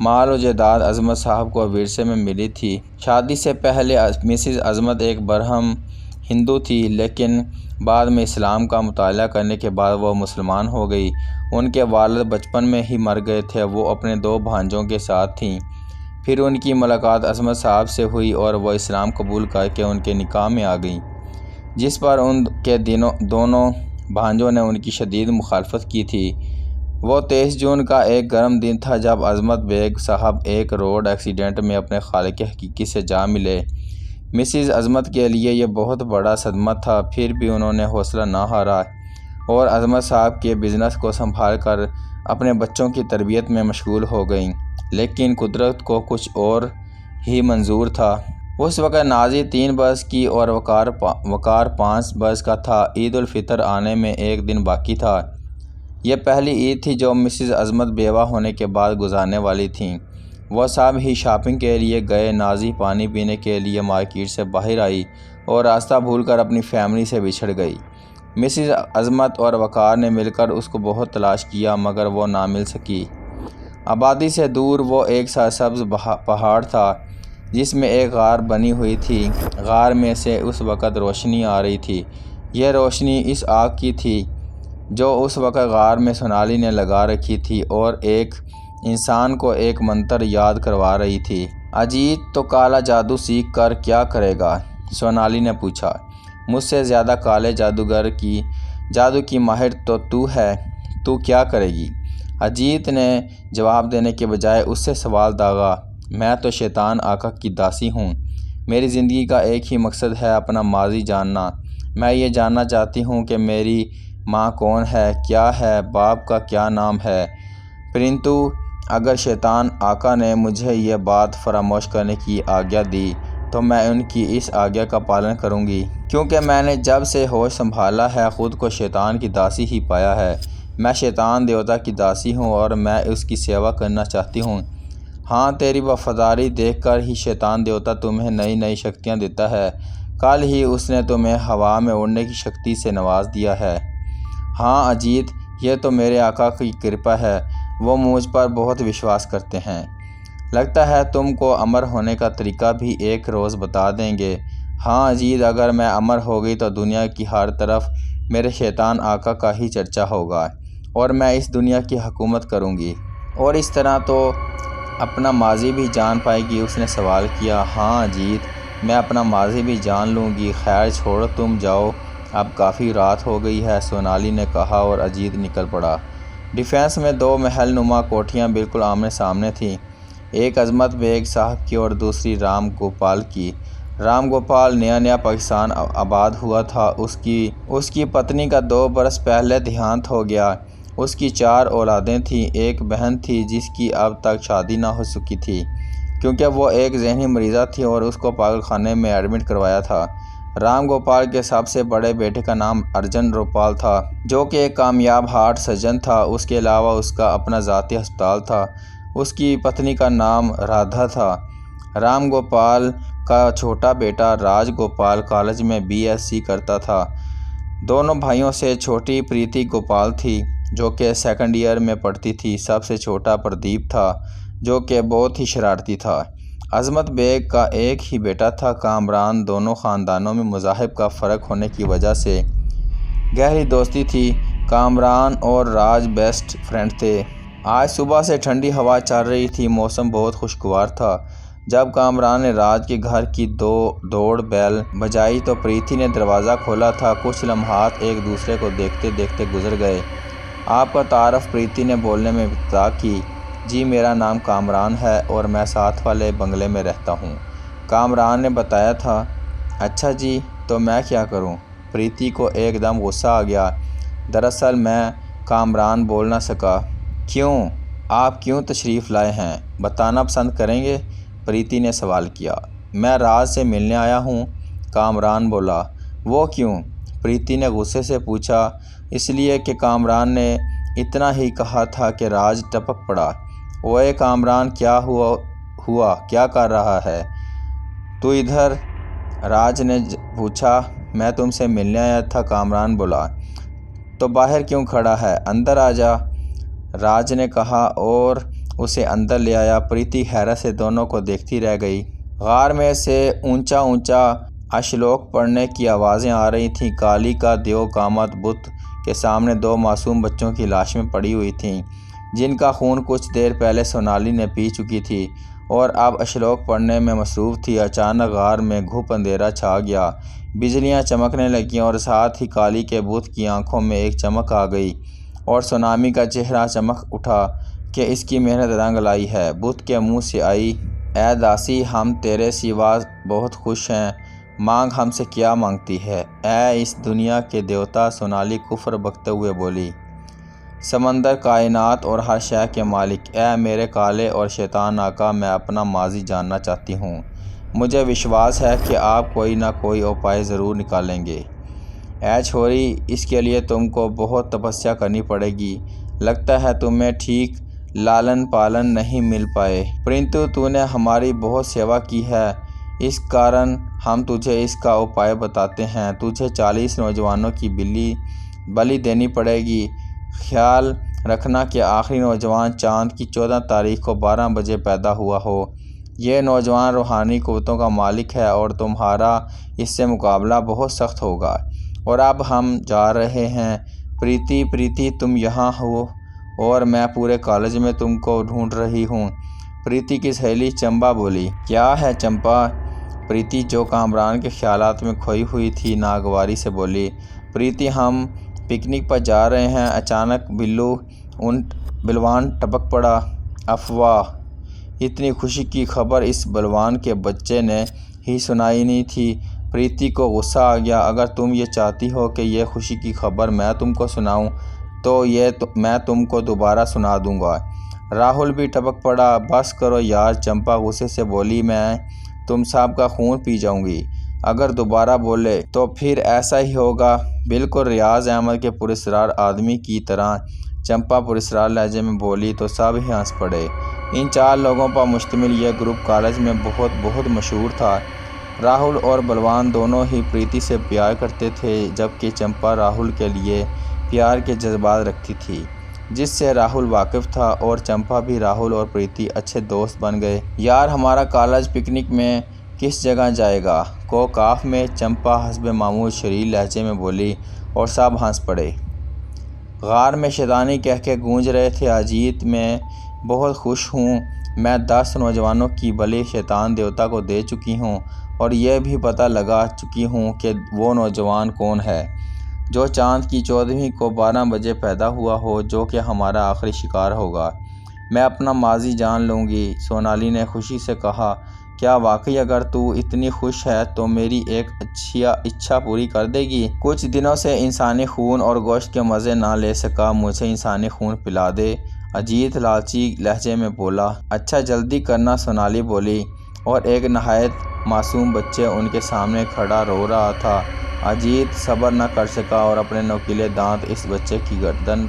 مال و جائیداد عظمت صاحب کو ورثے میں ملی تھی۔ شادی سے پہلے مسز عظمت ایک برہم ہندو تھی، لیکن بعد میں اسلام کا مطالعہ کرنے کے بعد وہ مسلمان ہو گئی۔ ان کے والد بچپن میں ہی مر گئے تھے۔ وہ اپنے 2 بھانجوں کے ساتھ تھیں۔ پھر ان کی ملاقات عظمت صاحب سے ہوئی اور وہ اسلام قبول کر کے ان کے نکاح میں آ گئیں، جس پر ان کے دونوں بھانجوں نے ان کی شدید مخالفت کی تھی۔ وہ 23 جون کا ایک گرم دن تھا جب عظمت بیگ صاحب ایک روڈ ایکسیڈنٹ میں اپنے خالق حقیقی سے جا ملے۔ مسز عظمت کے لیے یہ بہت بڑا صدمہ تھا، پھر بھی انہوں نے حوصلہ نہ ہارا اور عظمت صاحب کے بزنس کو سنبھال کر اپنے بچوں کی تربیت میں مشغول ہو گئیں۔ لیکن قدرت کو کچھ اور ہی منظور تھا۔ اس وقت نازی 3 برس کی اور وقار 5 برس کا تھا۔ عید الفطر آنے میں ایک دن باقی تھا۔ یہ پہلی عید تھی جو مسز عظمت بیوہ ہونے کے بعد گزارنے والی تھیں۔ وہ سب ہی شاپنگ کے لیے گئے۔ نازی پانی پینے کے لیے مارکیٹ سے باہر آئی اور راستہ بھول کر اپنی فیملی سے بچھڑ گئی۔ مسز عظمت اور وقار نے مل کر اس کو بہت تلاش کیا مگر وہ نہ مل سکی۔ آبادی سے دور وہ ایک سرسبز پہاڑ تھا جس میں ایک غار بنی ہوئی تھی۔ غار میں سے اس وقت روشنی آ رہی تھی۔ یہ روشنی اس آگ کی تھی جو اس وقت غار میں سونالی نے لگا رکھی تھی اور ایک انسان کو ایک منتر یاد کروا رہی تھی۔ اجیت تو کالا جادو سیکھ کر کیا کرے گا؟ سونالی نے پوچھا۔ مجھ سے زیادہ کالے جادو کی ماہر تو ہے، تو کیا کرے گی؟ اجیت نے جواب دینے کے بجائے اس سے سوال داغا۔ میں تو شیطان آقا کی داسی ہوں۔ میری زندگی کا ایک ہی مقصد ہے اپنا ماضی جاننا۔ میں یہ جاننا چاہتی ہوں کہ میری ماں کون ہے، کیا ہے، باپ کا کیا نام ہے۔ پرنتو اگر شیطان آقا نے مجھے یہ بات فراموش کرنے کی آگیا دی تو میں ان کی اس آگیا کا پالن کروں گی، کیونکہ میں نے جب سے ہوش سنبھالا ہے خود کو شیطان کی داسی ہی پایا ہے۔ میں شیطان دیوتا کی داسی ہوں اور میں اس کی سیوا کرنا چاہتی ہوں۔ ہاں، تیری وفاداری دیکھ کر ہی شیطان دیوتا تمہیں نئی نئی شکتیاں دیتا ہے۔ کل ہی اس نے تمہیں ہوا میں اڑنے کی شکتی سے نواز دیا ہے۔ ہاں اجیت، یہ تو میرے آقا کی کرپا ہے، وہ مجھ پر بہت وشواس کرتے ہیں۔ لگتا ہے تم کو امر ہونے کا طریقہ بھی ایک روز بتا دیں گے۔ ہاں اجیت، اگر میں امر ہو گئی تو دنیا کی ہر طرف میرے شیطان آقا کا ہی چرچا ہوگا اور میں اس دنیا کی حکومت کروں گی، اور اس طرح تو اپنا ماضی بھی جان پائے گی۔ اس نے سوال کیا۔ ہاں اجیت، میں اپنا ماضی بھی جان لوں گی۔ خیر چھوڑو، تم جاؤ، اب کافی رات ہو گئی ہے، سونالی نے کہا اور اجیت نکل پڑا۔ ڈیفنس میں 2 محل نما کوٹھیاں بالکل آمنے سامنے تھیں، ایک عظمت بیگ صاحب کی اور دوسری رام گوپال کی۔ رام گوپال نیا پاکستان آباد ہوا تھا۔ اس کی پتنی کا 2 برس پہلے دیہانت ہو گیا۔ اس کی 4 اولادیں تھیں۔ ایک بہن تھی جس کی اب تک شادی نہ ہو سکی تھی کیونکہ وہ ایک ذہنی مریضہ تھی اور اس کو پاگل خانے میں ایڈمٹ کروایا تھا۔ رام گوپال کے سب سے بڑے بیٹے کا نام ارجن روپال تھا، جو کہ ایک کامیاب ہارٹ سرجن تھا۔ اس کے علاوہ اس کا اپنا ذاتی ہسپتال تھا۔ اس کی پتنی کا نام رادھا تھا۔ رام گوپال کا چھوٹا بیٹا راج گوپال کالج میں BSc کرتا تھا۔ دونوں بھائیوں سے چھوٹی پریتی گوپال تھی جو کہ 2nd ایئر میں پڑھتی تھی۔ سب سے چھوٹا پردیپ تھا جو کہ بہت ہی شرارتی تھا۔ عظمت بیگ کا ایک ہی بیٹا تھا کامران۔ دونوں خاندانوں میں مذاہب کا فرق ہونے کی وجہ سے گہری دوستی تھی۔ کامران اور راج بیسٹ فرینڈ تھے۔ آج صبح سے ٹھنڈی ہوا چل رہی تھی، موسم بہت خوشگوار تھا۔ جب کامران نے راج کے گھر کی دوڑ بیل بجائی تو پریتی نے دروازہ کھولا تھا۔ کچھ لمحات ایک دوسرے کو دیکھتے دیکھتے گزر گئے۔ آپ کا تعارف؟ پریتی نے بولنے میں ابتدا کی۔ جی، میرا نام کامران ہے اور میں ساتھ والے بنگلے میں رہتا ہوں، کامران نے بتایا تھا۔ اچھا جی، تو میں کیا کروں؟ پریتی کو ایک دم غصہ آ گیا۔ دراصل میں کامران بول نہ سکا۔ کیوں؟ آپ کیوں تشریف لائے ہیں، بتانا پسند کریں گے؟ پریتی نے سوال کیا۔ میں راج سے ملنے آیا ہوں، کامران بولا۔ وہ کیوں؟ پریتی نے غصے سے پوچھا۔ اس لیے کہ کامران نے اتنا ہی کہا تھا کہ راج ٹپک پڑا۔ اوئے کامران، کیا ہوا کیا کر رہا ہے تو ادھر؟ راج نے پوچھا۔ میں تم سے ملنے آیا تھا، کامران بولا۔ تو باہر کیوں کھڑا ہے، اندر آ جا، راج نے کہا اور اسے اندر لے آیا۔ پریتی حیرت سے دونوں کو دیکھتی رہ گئی۔ غار میں سے اونچا اونچا اشلوک پڑھنے کی آوازیں آ رہی تھیں۔ کالی کا دیو کامت بت کے سامنے 2 معصوم بچوں کی لاشیں پڑی ہوئی تھیں، جن کا خون کچھ دیر پہلے سونالی نے پی چکی تھی اور اب اشلوک پڑھنے میں مصروف تھی۔ اچانک غار میں گھپ اندھیرا چھا گیا، بجلیاں چمکنے لگیں اور ساتھ ہی کالی کے بت کی آنکھوں میں ایک چمک آ گئی اور سونامی کا چہرہ چمک اٹھا کہ اس کی محنت رنگ لائی ہے۔ بت کے منہ سے آئی، اے داسی، ہم تیرے سوا بہت خوش ہیں، مانگ ہم سے کیا مانگتی ہے؟ اے اس دنیا کے دیوتا، سونالی کفر بکتے ہوئے بولی۔ سمندر، کائنات اور ہر شے کے مالک، اے میرے کالے اور شیطان آقا، میں اپنا ماضی جاننا چاہتی ہوں۔ مجھے وشواس ہے کہ آپ کوئی نہ کوئی اپائے ضرور نکالیں گے۔ اے چھوری، اس کے لیے تم کو بہت تپسیا کرنی پڑے گی۔ لگتا ہے تمہیں ٹھیک لالن پالن نہیں مل پائے، پرنتو تو نے ہماری بہت سیوا کی ہے، اس کارن ہم تجھے اس کا اپائے بتاتے ہیں۔ تجھے 40 نوجوانوں کی بلی دینی پڑے گی۔ خیال رکھنا کہ آخری نوجوان چاند کی 14 تاریخ کو 12 بجے پیدا ہوا ہو۔ یہ نوجوان روحانی قوتوں کا مالک ہے اور تمہارا اس سے مقابلہ بہت سخت ہوگا۔ اور اب ہم جا رہے ہیں۔ پریتی، تم یہاں ہو اور میں پورے کالج میں تم کو ڈھونڈ رہی ہوں۔ پریتی کی سہیلی چمپا بولی۔ کیا ہے چمپا؟ پریتی، جو کامران کے خیالات میں کھوئی ہوئی تھی، ناگواری سے بولی۔ پریتی، ہم پکنک پر جا رہے ہیں۔ اچانک بلوان ٹپک پڑا۔ افواہ! اتنی خوشی کی خبر اس بلوان کے بچے نے ہی سنائی نہیں تھی۔ پریتی کو غصہ آ گیا۔ اگر تم یہ چاہتی ہو کہ یہ خوشی کی خبر میں تم کو سناؤں تو میں تم کو دوبارہ سنا دوں گا۔ راہل بھی ٹپک پڑا۔ بس کرو یار، چمپا غصے سے بولی، میں تم سب کا خون پی جاؤں گی اگر دوبارہ بولے تو پھر ایسا ہی ہوگا۔ بالکل ریاض احمد کے پراسرار آدمی کی طرح چمپا پراسرار لہجے میں بولی تو سب ہی ہنس پڑے۔ ان 4 لوگوں پر مشتمل یہ گروپ کالج میں بہت مشہور تھا۔ راہل اور بلوان دونوں ہی پریتی سے پیار کرتے تھے، جبکہ چمپا راہل کے لیے پیار کے جذبات رکھتی تھی، جس سے راہل واقف تھا، اور چمپا بھی راہل اور پریتی اچھے دوست بن گئے۔ یار، ہمارا کالج پکنک میں کس جگہ جائے گا؟ کوکاف میں، چمپا حسب معمول شریر لہجے میں بولی اور سب ہنس پڑے۔ غار میں شیطانی کہکہے گونج رہے تھے۔ اجیت، میں بہت خوش ہوں، میں 10 نوجوانوں کی بلی شیطان دیوتا کو دے چکی ہوں اور یہ بھی پتہ لگا چکی ہوں کہ وہ نوجوان کون ہے جو چاند کی 14ویں کو 12 بجے پیدا ہوا ہو، جو کہ ہمارا آخری شکار ہوگا۔ میں اپنا ماضی جان لوں گی۔ سونالی نے خوشی سے کہا، کیا واقعی اگر تو اتنی خوش ہے تو میری ایک اچھا پوری کر دے گی؟ کچھ دنوں سے انسانی خون اور گوشت کے مزے نہ لے سکا، مجھے انسانی خون پلا دے۔ اجیت لالچی لہجے میں بولا۔ اچھا جلدی کرنا، سونالی بولی، اور ایک نہایت معصوم بچے ان کے سامنے کھڑا رو رہا تھا۔ اجیت صبر نہ کر سکا اور اپنے نوکیلے دانت اس بچے کی گردن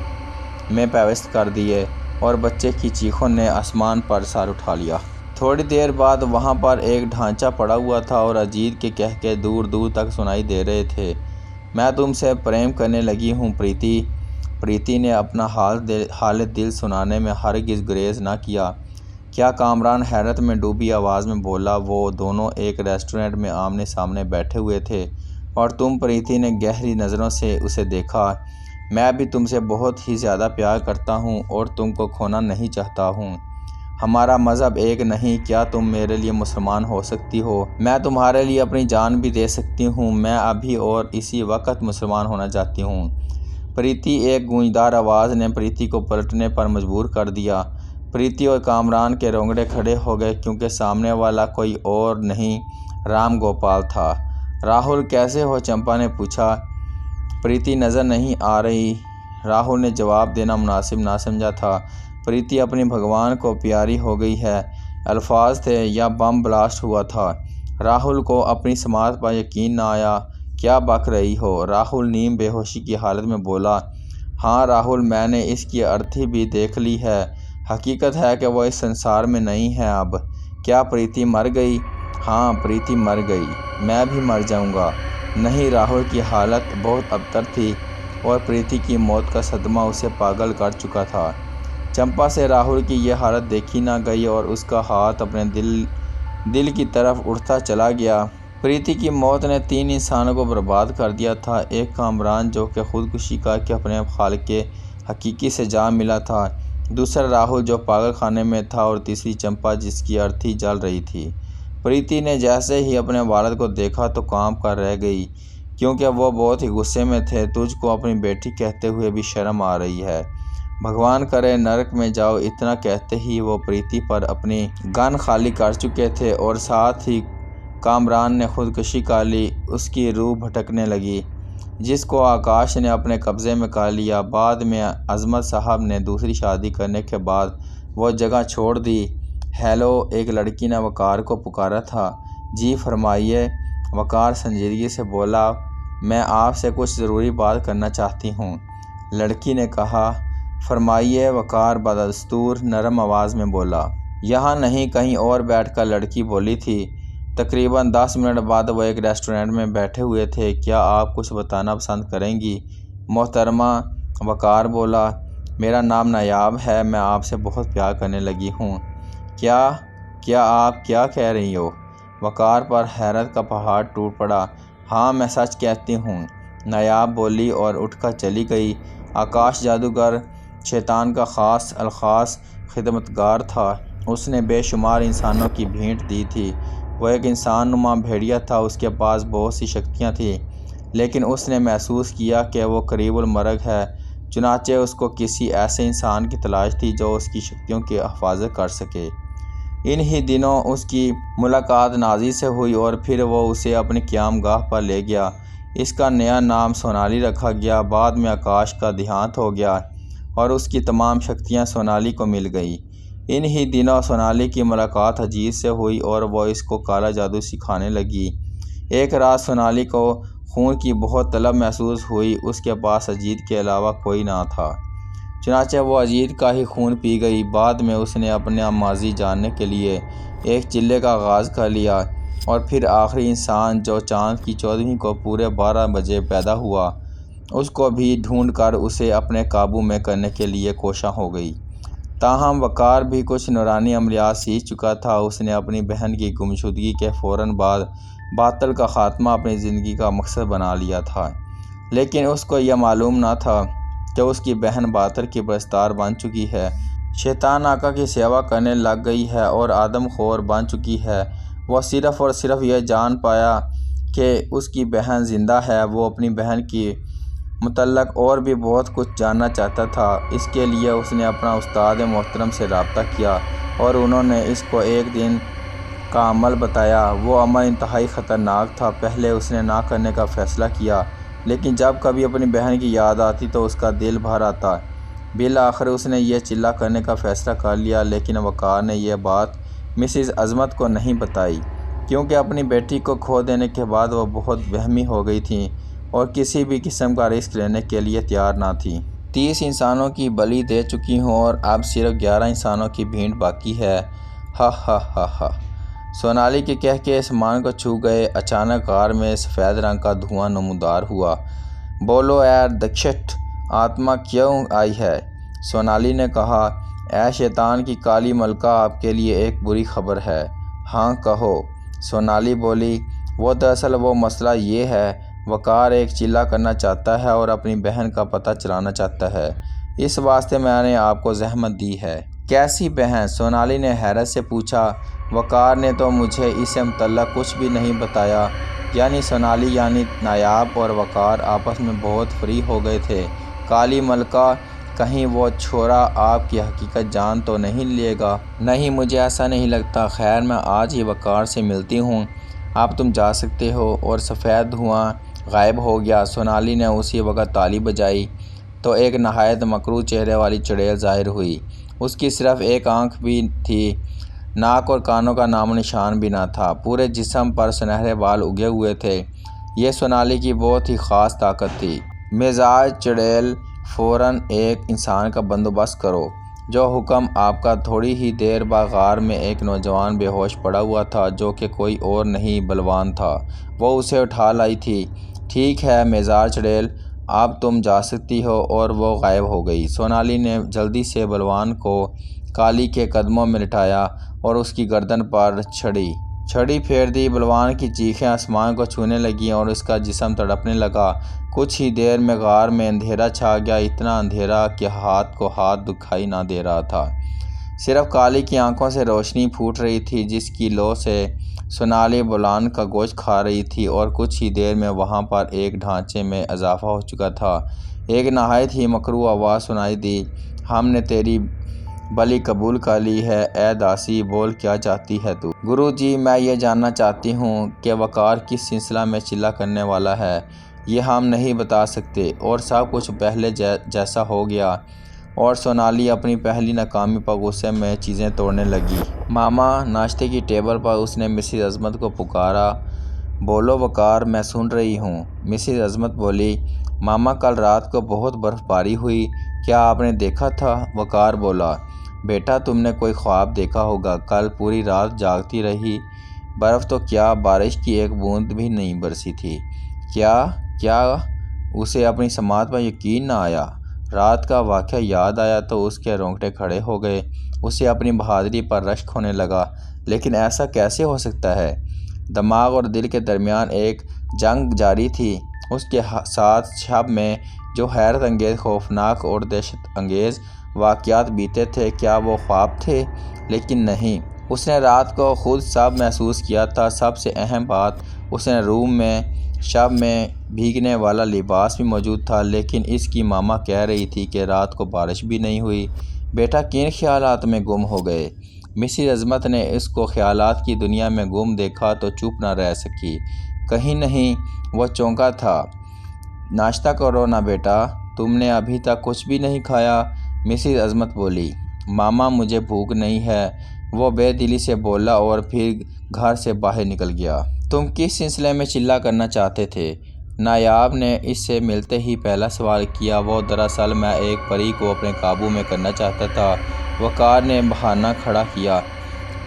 میں پیوست کر دیے اور بچے کی چیخوں نے آسمان پر سر اٹھا لیا۔ تھوڑی دیر بعد وہاں پر ایک ڈھانچہ پڑا ہوا تھا اور اجیت کے کہکہے دور دور تک سنائی دے رہے تھے۔ میں تم سے پریم کرنے لگی ہوں پریتی۔ پریتی نے اپنا حال دل سنانے میں ہرگز گریز نہ کیا۔ کیا؟ کامران حیرت میں ڈوبی آواز میں بولا۔ وہ دونوں ایک ریسٹورینٹ میں آمنے سامنے بیٹھے ہوئے تھے اور تم؟ پریتی نے گہری نظروں سے اسے دیکھا۔ میں بھی تم سے بہت ہی زیادہ پیار کرتا ہوں اور تم کو کھونا نہیں چاہتا ہوں۔ ہمارا مذہب ایک نہیں، کیا تم میرے لیے مسلمان ہو سکتی ہو؟ میں تمہارے لیے اپنی جان بھی دے سکتی ہوں۔ میں ابھی اور اسی وقت مسلمان ہونا چاہتی ہوں۔ پریتی، ایک گونجدار آواز نے پریتی کو پلٹنے پر مجبور کر دیا۔ پریتی اور کامران کے رونگٹے کھڑے ہو گئے کیونکہ سامنے والا کوئی اور نہیں، رام گوپال تھا۔ راہل، کیسے ہو؟ چمپا نے پوچھا۔ پریتی نظر نہیں آ رہی۔ راہل نے جواب دینا مناسب نہ سمجھا تھا۔ پریتی اپنی بھگوان کو پیاری ہو گئی ہے، الفاظ تھے یا بم بلاسٹ ہوا تھا؟ راہل کو اپنی سماعت پر یقین نہ آیا۔ کیا بک رہی ہو؟ راہل نیم بے ہوشی کی حالت میں بولا۔ ہاں راہل، میں نے اس کی ارتھی بھی دیکھ لی ہے۔ حقیقت ہے کہ وہ اس سنسار میں نہیں ہے اب۔ کیا پریتی مر گئی؟ ہاں، پریتی مر گئی۔ میں بھی مر جاؤں گا۔ نہیں، راہل کی حالت بہت ابتر تھی اور پریتی کی موت کا صدمہ اسے پاگل کر چکا تھا۔ چمپا سے راہل کی یہ حالت دیکھی نہ گئی اور اس کا ہاتھ اپنے دل کی طرف اٹھتا چلا گیا۔ پریتی کی موت نے 3 انسانوں کو برباد کر دیا تھا، ایک کامران جو کہ خودکشی کر کے اپنے خالق حقیقی سے جا ملا تھا، دوسرا راہل جو پاگل خانے میں تھا، اور تیسری چمپا جس کی ارتھی جل رہی تھی۔ پریتی نے جیسے ہی اپنے والد کو دیکھا تو کانپ کر رہ گئی، کیونکہ وہ بہت ہی غصے میں تھے۔ تجھ کو اپنی بیٹی کہتے ہوئے بھی شرم آ رہی ہے؟ بھگوان کرے نرک میں جاؤ۔ اتنا کہتے ہی وہ پریتی پر اپنی گن خالی کر چکے تھے اور ساتھ ہی کامران نے خودکشی کر لی۔ اس کی روح بھٹکنے لگی، جس کو آکاش نے اپنے قبضے میں کر لیا۔ بعد میں عظمت صاحب نے دوسری شادی کرنے کے بعد وہ جگہ چھوڑ دی۔ ہیلو، ایک لڑکی نے وقار کو پکارا تھا۔ جی فرمائیے، وقار سنجیدگی سے بولا، میں آپ سے کچھ ضروری بات کرنا چاہتی ہوں۔ لڑکی نے کہا، فرمائیے۔ وقار بدستور نرم آواز میں بولا، یہاں نہیں، کہیں اور بیٹھ کر لڑکی بولی تھی۔ تقریباً 10 منٹ بعد وہ ایک ریسٹورینٹ میں بیٹھے ہوئے تھے۔ کیا آپ کچھ بتانا پسند کریں گی محترمہ؟ وقار بولا، میرا نام نایاب ہے، میں آپ سے بہت پیار کرنے لگی ہوں۔ کیا آپ کیا کہہ رہی ہو؟ وقار پر حیرت کا پہاڑ ٹوٹ پڑا۔ ہاں، میں سچ کہتی ہوں، نایاب بولی اور اٹھ کر چلی گئی۔ آکاش جادوگر شیطان کا خاص الخاص خدمتگار تھا۔ اس نے بے شمار انسانوں کی بھیٹ دی تھی۔ وہ ایک انسان نما بھیڑیا تھا، اس کے پاس بہت سی شکتیاں تھیں، لیکن اس نے محسوس کیا کہ وہ قریب المرگ ہے۔ چنانچہ اس کو کسی ایسے انسان کی تلاش تھی جو اس کی شکتیوں کی حفاظت کر سکے۔ ان ہی دنوں اس کی ملاقات نازی سے ہوئی اور پھر وہ اسے اپنی قیام گاہ پر لے گیا۔ اس کا نیا نام سونالی رکھا گیا۔ بعد میں آکاش کا دیہانت ہو گیا اور اس کی تمام شکتیاں سونالی کو مل گئیں۔ ان ہی دنوں سونالی کی ملاقات اجیت سے ہوئی اور وہ اس کو کالا جادو سکھانے لگی۔ ایک رات سونالی کو خون کی بہت طلب محسوس ہوئی۔ اس کے پاس اجیت کے علاوہ کوئی نہ تھا، چنانچہ وہ اجیت کا ہی خون پی گئی۔ بعد میں اس نے اپنا ماضی جاننے کے لیے ایک چلے کا آغاز کر لیا اور پھر آخری انسان جو چاند کی 14ویں کو پورے 12 بجے پیدا ہوا، اس کو بھی ڈھونڈ کر اسے اپنے قابو میں کرنے کے لیے کوشاں ہو گئی۔ تاہم وقار بھی کچھ نورانی عملیات سیکھ چکا تھا۔ اس نے اپنی بہن کی گمشدگی کے فوراً بعد باطل کا خاتمہ اپنی زندگی کا مقصد بنا لیا تھا، لیکن اس کو یہ معلوم نہ تھا کہ اس کی بہن باطل کی پرستار بن چکی ہے، شیطان آقا کی سیوا کرنے لگ گئی ہے اور آدم خور بن چکی ہے۔ وہ صرف اور صرف یہ جان پایا کہ اس کی بہن زندہ ہے۔ وہ اپنی بہن کی متعلق اور بھی بہت کچھ جاننا چاہتا تھا۔ اس کے لیے اس نے اپنا استاد محترم سے رابطہ کیا اور انہوں نے اس کو ایک دن کا عمل بتایا۔ وہ عمل انتہائی خطرناک تھا۔ پہلے اس نے نہ کرنے کا فیصلہ کیا، لیکن جب کبھی اپنی بہن کی یاد آتی تو اس کا دل بھر آتا۔ بالآخر اس نے یہ چلہ کرنے کا فیصلہ کر لیا، لیکن وقار نے یہ بات مسز عظمت کو نہیں بتائی، کیونکہ اپنی بیٹی کو کھو دینے کے بعد وہ بہت وہمی ہو گئی تھیں اور کسی بھی قسم کا رسک لینے کے لیے تیار نہ تھیں۔ 30 انسانوں کی بلی دے چکی ہوں اور اب صرف 11 انسانوں کی بھیڑ باقی ہے۔ ہا ہا ہا ہا۔ سونالی کے کہکے آسمان کو چھو گئے۔ اچانک غار میں سفید رنگ کا دھواں نمودار ہوا۔ بولو اے دکشت آتما، کیوں آئی ہے؟ سونالی نے کہا، اے شیطان کی کالی ملکہ، آپ کے لیے ایک بری خبر ہے۔ ہاں کہو، سونالی بولی۔ وہ دراصل وہ مسئلہ یہ ہے، وقار ایک چلہ کرنا چاہتا ہے اور اپنی بہن کا پتہ چلانا چاہتا ہے، اس واسطے میں نے آپ کو زحمت دی ہے۔ کیسی بہن؟ سونالی نے حیرت سے پوچھا۔ وقار نے تو مجھے اس سے متعلق کچھ بھی نہیں بتایا۔ یعنی سونالی یعنی نایاب اور وقار آپس میں بہت فری ہو گئے تھے۔ کالی ملکہ، کہیں وہ چھوڑا آپ کی حقیقت جان تو نہیں لے گا؟ نہیں، مجھے ایسا نہیں لگتا۔ خیر، میں آج ہی وقار سے ملتی ہوں، اب تم جا سکتے ہو۔ اور سفید دھواں غائب ہو گیا۔ سونالی نے اسی وقت تالی بجائی تو ایک نہایت مکروہ چہرے والی چڑیل ظاہر ہوئی۔ اس کی صرف ایک آنکھ بھی تھی، ناک اور کانوں کا نام و نشان بھی نہ تھا۔ پورے جسم پر سنہرے بال اگے ہوئے تھے۔ یہ سونالی کی بہت ہی خاص طاقت تھی۔ مزاج چڑیل، فوراً ایک انسان کا بندوبست کرو۔ جو حکم آپ کا۔ تھوڑی ہی دیر بعد غار میں ایک نوجوان بے ہوش پڑا ہوا تھا، جو کہ کوئی اور نہیں بلوان تھا۔ وہ اسے اٹھا لائی تھی۔ ٹھیک ہے مزاج چڑیل، اب تم جا سکتی ہو، اور وہ غائب ہو گئی۔ سونالی نے جلدی سے بلوان کو کالی کے قدموں میں لٹایا اور اس کی گردن پر چھڑی پھیر دی۔ بلوان کی چیخیں آسمان کو چھونے لگیں اور اس کا جسم تڑپنے لگا۔ کچھ ہی دیر میں غار میں اندھیرا چھا گیا، اتنا اندھیرا کہ ہاتھ کو ہاتھ دکھائی نہ دے رہا تھا۔ صرف کالی کی آنکھوں سے روشنی پھوٹ رہی تھی، جس کی لو سے سونالی بلوان کا گوشت کھا رہی تھی، اور کچھ ہی دیر میں وہاں پر ایک ڈھانچے میں اضافہ ہو چکا تھا۔ ایک نہایت ہی مکروہ آواز سنائی دی، ہم نے تیری بلی قبول کر لی ہے، اے داسی، بول کیا چاہتی ہے تو؟ گرو جی، میں یہ جاننا چاہتی ہوں کہ وقار کس سلسلہ میں چلا کرنے والا ہے۔ یہ ہم نہیں بتا سکتے۔ اور سب کچھ پہلے جیسا ہو گیا، اور سونالی اپنی پہلی ناکامی پر غصے میں چیزیں توڑنے لگی۔ ماما، ناشتے کی ٹیبل پر اس نے مسز عظمت کو پکارا۔ بولو وقار، میں سن رہی ہوں۔ مسز عظمت بولی، ماما، کل رات کو بہت برف باری ہوئی، کیا آپ نے دیکھا تھا؟ وقار بولا، بیٹا، تم نے کوئی خواب دیکھا ہوگا، کل پوری رات جاگتی رہی، برف تو کیا، بارش کی ایک بوند بھی نہیں برسی تھی۔ کیا اسے اپنی سماعت پر یقین نہ آیا۔ رات کا واقعہ یاد آیا تو اس کے رونگٹے کھڑے ہو گئے، اسے اپنی بہادری پر رشک ہونے لگا۔ لیکن ایسا کیسے ہو سکتا ہے؟ دماغ اور دل کے درمیان ایک جنگ جاری تھی۔ اس کے ساتھ شب میں جو حیرت انگیز، خوفناک اور دہشت انگیز واقعات بیتے تھے، کیا وہ خواب تھے؟ لیکن نہیں، اس نے رات کو خود سب محسوس کیا تھا۔ سب سے اہم بات، اس نے روم میں شب میں بھیگنے والا لباس بھی موجود تھا، لیکن اس کی ماما کہہ رہی تھی کہ رات کو بارش بھی نہیں ہوئی۔ بیٹا کن خیالات میں گم ہو گئے؟ مسز عظمت نے اس کو خیالات کی دنیا میں گم دیکھا تو چپ نہ رہ سکی۔ کہیں نہیں، وہ چونکا تھا۔ ناشتہ کرو نا بیٹا، تم نے ابھی تک کچھ بھی نہیں کھایا۔ مسز عظمت بولی، ماما، مجھے بھوک نہیں ہے، وہ بے دلی سے بولا اور پھر گھر سے باہر نکل گیا۔ تم کس سلسلے میں چلا کرنا چاہتے تھے؟ نایاب نے اس سے ملتے ہی پہلا سوال کیا۔ وہ دراصل میں ایک پری کو اپنے قابو میں کرنا چاہتا تھا، وقار نے بہانہ کھڑا کیا۔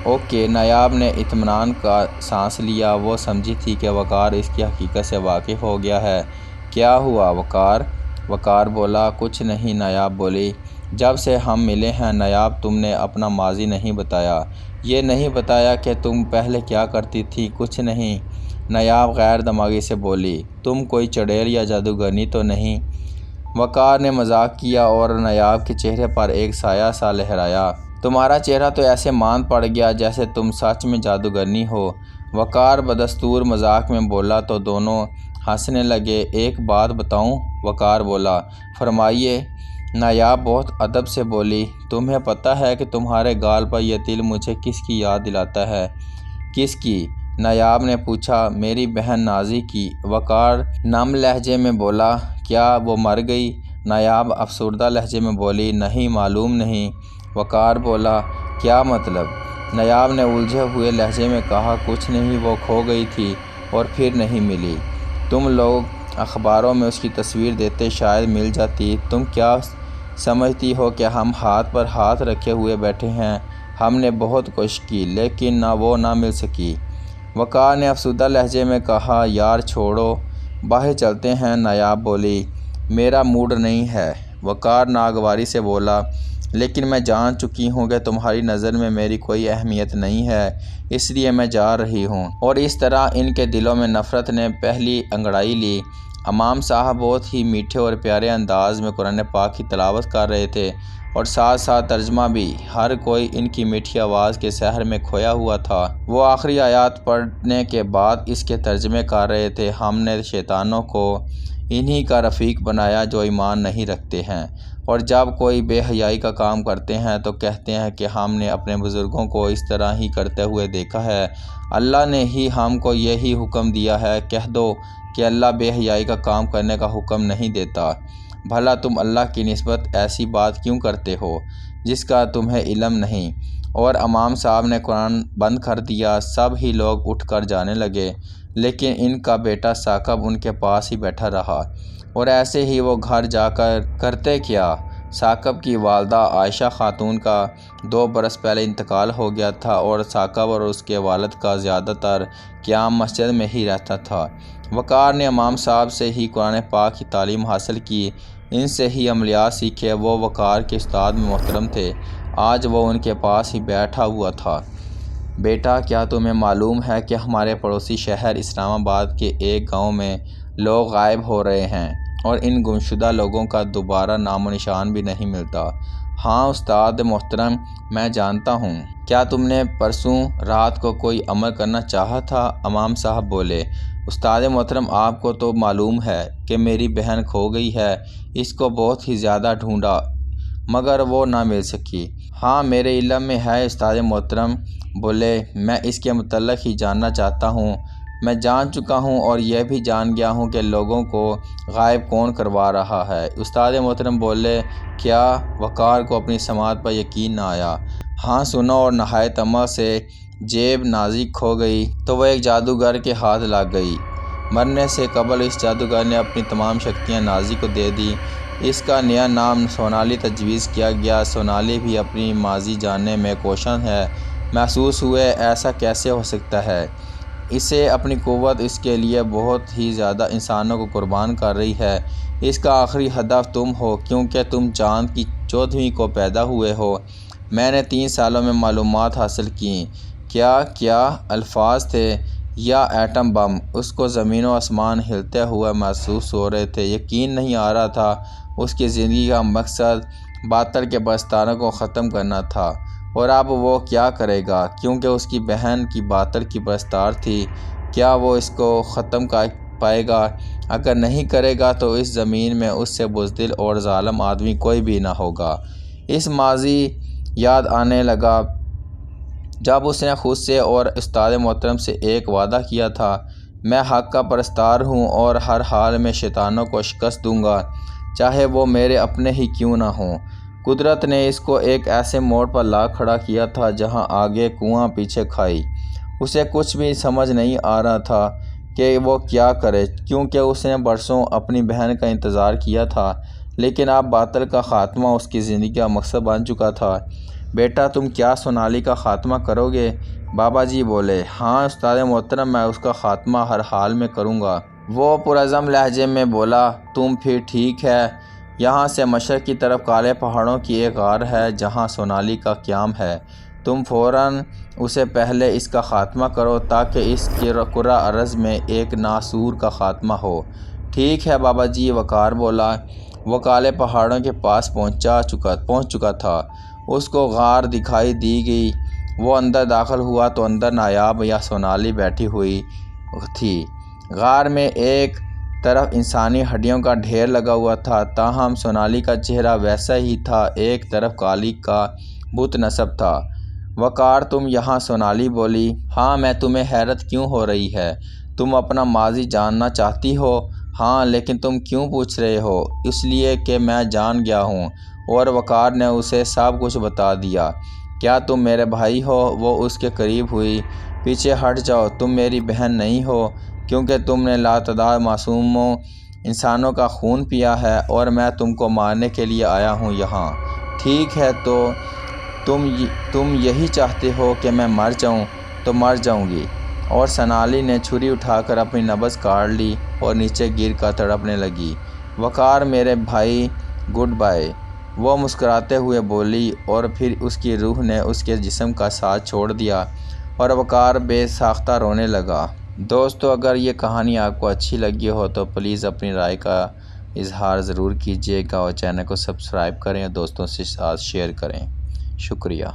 اوکے، نایاب نے اطمینان کا سانس لیا۔ وہ سمجھی تھی کہ وقار اس کی حقیقت سے واقف ہو گیا ہے۔ کیا ہوا وقار؟ وقار بولا، کچھ نہیں۔ نایاب بولی، جب سے ہم ملے ہیں نایاب، تم نے اپنا ماضی نہیں بتایا، یہ نہیں بتایا کہ تم پہلے کیا کرتی تھی۔ کچھ نہیں، نایاب غیر دماغی سے بولی، تم کوئی چڑیل یا جادوگرنی تو نہیں؟ وقار نے مذاق کیا اور نایاب کے چہرے پر ایک سایہ سا لہرایا۔ تمہارا چہرہ تو ایسے مان پڑ گیا جیسے تم سچ میں جادوگرنی ہو، وقار بدستور مذاق میں بولا تو دونوں ہنسنے لگے۔ ایک بات بتاؤں؟ وقار بولا، فرمائیے۔ نایاب بہت ادب سے بولی، تمہیں پتہ ہے کہ تمہارے گال پر یہ تل مجھے کس کی یاد دلاتا ہے؟ کس کی؟ نایاب نے پوچھا۔ میری بہن نازی کی، وقار نم لہجے میں بولا۔ کیا وہ مر گئی؟ نایاب افسردہ لہجے میں بولی، نہیں، معلوم نہیں۔ وقار بولا، کیا مطلب؟ نایاب نے الجھے ہوئے لہجے میں کہا، کچھ نہیں، وہ کھو گئی تھی اور پھر نہیں ملی۔ تم لوگ اخباروں میں اس کی تصویر دیتے، شاید مل جاتی۔ تم کیا سمجھتی ہو کہ ہم ہاتھ پر ہاتھ رکھے ہوئے بیٹھے ہیں؟ ہم نے بہت کوشش کی، لیکن نہ مل سکی۔ وقار نے افسردہ لہجے میں کہا، یار چھوڑو، باہر چلتے ہیں۔ نایاب بولی، میرا موڈ نہیں ہے۔ وقار ناگواری سے بولا، لیکن میں جان چکی ہوں کہ تمہاری نظر میں میری کوئی اہمیت نہیں ہے، اس لیے میں جا رہی ہوں۔ اور اس طرح ان کے دلوں میں نفرت نے پہلی انگڑائی لی۔ امام صاحب بہت ہی میٹھے اور پیارے انداز میں قرآن پاک کی تلاوت کر رہے تھے، اور ساتھ ساتھ ترجمہ بھی۔ ہر کوئی ان کی میٹھی آواز کے سحر میں کھویا ہوا تھا۔ وہ آخری آیات پڑھنے کے بعد اس کے ترجمے کر رہے تھے، ہم نے شیطانوں کو انہی کا رفیق بنایا جو ایمان نہیں رکھتے ہیں، اور جب کوئی بے حیائی کا کام کرتے ہیں تو کہتے ہیں کہ ہم نے اپنے بزرگوں کو اس طرح ہی کرتے ہوئے دیکھا ہے، اللہ نے ہی ہم کو یہی حکم دیا ہے۔ کہہ دو کہ اللہ بے حیائی کا کام کرنے کا حکم نہیں دیتا۔ بھلا تم اللہ کی نسبت ایسی بات کیوں کرتے ہو جس کا تمہیں علم نہیں؟ اور امام صاحب نے قرآن بند کر دیا۔ سب ہی لوگ اٹھ کر جانے لگے، لیکن ان کا بیٹا ثاقب ان کے پاس ہی بیٹھا رہا۔ اور ایسے ہی وہ گھر جا کر کرتے کیا، ثاقب کی والدہ عائشہ خاتون کا 2 برس پہلے انتقال ہو گیا تھا، اور ثاقب اور اس کے والد کا زیادہ تر قیام مسجد میں ہی رہتا تھا۔ وقار نے امام صاحب سے ہی قرآن پاک کی تعلیم حاصل کی، ان سے ہی عملیات سیکھے۔ وہ وقار کے استاد میں محترم تھے۔ آج وہ ان کے پاس ہی بیٹھا ہوا تھا۔ بیٹا، کیا تمہیں معلوم ہے کہ ہمارے پڑوسی شہر اسلام آباد کے ایک گاؤں میں لوگ غائب ہو رہے ہیں اور ان گمشدہ لوگوں کا دوبارہ نام و نشان بھی نہیں ملتا؟ ہاں استاد محترم، میں جانتا ہوں۔ کیا تم نے پرسوں رات کو کوئی عمل کرنا چاہا تھا؟ امام صاحب بولے، استاد محترم، آپ کو تو معلوم ہے کہ میری بہن کھو گئی ہے۔ اس کو بہت ہی زیادہ ڈھونڈا مگر وہ نہ مل سکی۔ ہاں میرے علم میں ہے استاد محترم۔ بولے، میں اس کے متعلق ہی جاننا چاہتا ہوں۔ میں جان چکا ہوں اور یہ بھی جان گیا ہوں کہ لوگوں کو غائب کون کروا رہا ہے۔ استاد محترم بولے، کیا؟ وقار کو اپنی سماعت پر یقین نہ آیا۔ ہاں سنو، اور نہایت عمل سے جیب نازک کھو گئی تو وہ ایک جادوگر کے ہاتھ لگ گئی۔ مرنے سے قبل اس جادوگر نے اپنی تمام شکتیاں نازک کو دے دی۔ اس کا نیا نام سونالی تجویز کیا گیا۔ سونالی بھی اپنی ماضی جاننے میں کوشاں ہے۔ محسوس ہوئے ایسا کیسے ہو سکتا ہے؟ اسے اپنی قوت اس کے لیے بہت ہی زیادہ انسانوں کو قربان کر رہی ہے۔ اس کا آخری ہدف تم ہو کیونکہ تم چاند کی 14ویں کو پیدا ہوئے ہو۔ میں نے 3 سالوں میں معلومات حاصل کیں۔ کیا الفاظ تھے یا ایٹم بم؟ اس کو زمین و آسمان ہلتے ہوئے محسوس ہو رہے تھے۔ یقین نہیں آ رہا تھا۔ اس کی زندگی کا مقصد باطل کے پرستاروں کو ختم کرنا تھا، اور اب وہ کیا کرے گا کیونکہ اس کی بہن کی باطل کی پرستار تھی؟ کیا وہ اس کو ختم کر پائے گا؟ اگر نہیں کرے گا تو اس زمین میں اس سے بزدل اور ظالم آدمی کوئی بھی نہ ہوگا۔ اس ماضی یاد آنے لگا جب اس نے خود سے اور استاد محترم سے ایک وعدہ کیا تھا، میں حق کا پرستار ہوں اور ہر حال میں شیطانوں کو شکست دوں گا، چاہے وہ میرے اپنے ہی کیوں نہ ہوں۔ قدرت نے اس کو ایک ایسے موڑ پر لا کھڑا کیا تھا جہاں آگے کنواں پیچھے کھائی۔ اسے کچھ بھی سمجھ نہیں آ رہا تھا کہ وہ کیا کرے، کیونکہ اس نے برسوں اپنی بہن کا انتظار کیا تھا، لیکن اب باطل کا خاتمہ اس کی زندگی کا مقصد بن چکا تھا۔ بیٹا، تم کیا سونالی کا خاتمہ کرو گے؟ بابا جی بولے، ہاں استاد محترم، میں اس کا خاتمہ ہر حال میں کروں گا۔ وہ پرعزم لہجے میں بولا، تم پھر ٹھیک ہے۔ یہاں سے مشرق کی طرف کالے پہاڑوں کی ایک غار ہے جہاں سونالی کا قیام ہے۔ تم فوراً اسے پہلے اس کا خاتمہ کرو تاکہ اس کے کرۂ ارض میں ایک ناسور کا خاتمہ ہو۔ ٹھیک ہے بابا جی، وقار بولا۔ وہ کالے پہاڑوں کے پاس پہنچ چکا تھا۔ اس کو غار دکھائی دی گئی۔ وہ اندر داخل ہوا تو اندر نایاب یا سونالی بیٹھی ہوئی تھی۔ غار میں ایک طرف انسانی ہڈیوں کا ڈھیر لگا ہوا تھا، تاہم سونالی کا چہرہ ویسا ہی تھا، ایک طرف کالی کا بت نصب تھا۔ وقار، تم یہاں؟ سونالی بولی، ہاں، میں تمہیں حیرت کیوں ہو رہی ہے؟ تم اپنا ماضی جاننا چاہتی ہو؟ ہاں، لیکن تم کیوں پوچھ رہے ہو؟ اس لیے کہ میں جان گیا ہوں، اور وقار نے اسے سب کچھ بتا دیا۔ کیا تم میرے بھائی ہو؟ وہ اس کے قریب ہوئی۔ پیچھے ہٹ جاؤ، تم میری بہن نہیں ہو، کیونکہ تم نے لاتعداد معصوموں انسانوں کا خون پیا ہے اور میں تم کو مارنے کے لیے آیا ہوں یہاں۔ ٹھیک ہے، تو تم یہی چاہتے ہو کہ میں مر جاؤں، تو مر جاؤں گی۔ اور سونالی نے چھری اٹھا کر اپنی نبض کاٹ لی اور نیچے گر کر تڑپنے لگی۔ وقار، میرے بھائی، گڈ بائے، وہ مسکراتے ہوئے بولی، اور پھر اس کی روح نے اس کے جسم کا ساتھ چھوڑ دیا اور وقار بے ساختہ رونے لگا۔ دوستو، اگر یہ کہانی آپ کو اچھی لگی ہو تو پلیز اپنی رائے کا اظہار ضرور کیجیے گا اور چینل کو سبسکرائب کریں اور دوستوں سے ساتھ شیئر کریں۔ شکریہ۔